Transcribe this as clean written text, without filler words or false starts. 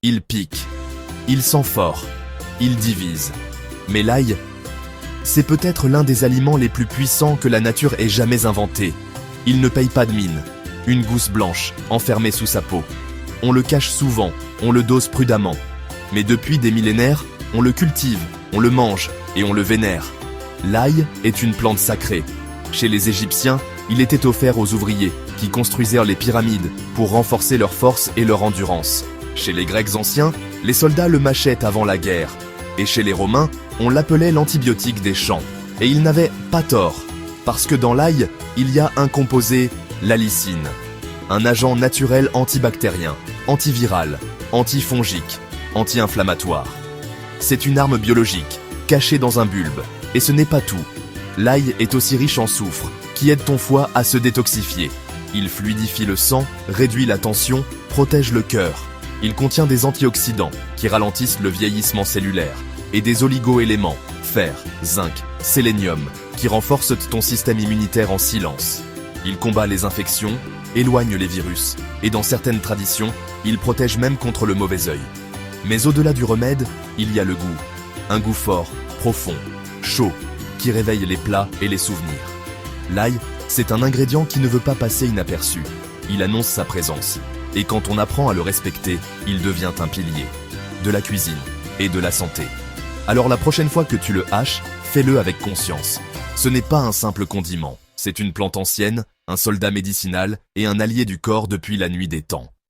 Il pique. Il sent fort. Il divise. Mais l'ail, c'est peut-être l'un des aliments les plus puissants que la nature ait jamais inventé. Il ne paye pas de mine. Une gousse blanche, enfermée sous sa peau. On le cache souvent, on le dose prudemment. Mais depuis des millénaires, on le cultive, on le mange et on le vénère. L'ail est une plante sacrée. Chez les Égyptiens, il était offert aux ouvriers qui construisirent les pyramides pour renforcer leur force et leur endurance. Chez les Grecs anciens, les soldats le mâchaient avant la guerre. Et chez les Romains, on l'appelait l'antibiotique des champs. Et ils n'avaient pas tort, parce que dans l'ail, il y a un composé, l'allicine. Un agent naturel antibactérien, antiviral, antifongique, anti-inflammatoire. C'est une arme biologique, cachée dans un bulbe. Et ce n'est pas tout. L'ail est aussi riche en soufre, qui aide ton foie à se détoxifier. Il fluidifie le sang, réduit la tension, protège le cœur. Il contient des antioxydants qui ralentissent le vieillissement cellulaire et des oligo-éléments, fer, zinc, sélénium, qui renforcent ton système immunitaire en silence. Il combat les infections, éloigne les virus et dans certaines traditions, il protège même contre le mauvais œil. Mais au-delà du remède, il y a le goût. Un goût fort, profond, chaud, qui réveille les plats et les souvenirs. L'ail, c'est un ingrédient qui ne veut pas passer inaperçu. Il annonce sa présence. Et quand on apprend à le respecter, il devient un pilier de la cuisine et de la santé. Alors la prochaine fois que tu le haches, fais-le avec conscience. Ce n'est pas un simple condiment, c'est une plante ancienne, un soldat médicinal et un allié du corps depuis la nuit des temps.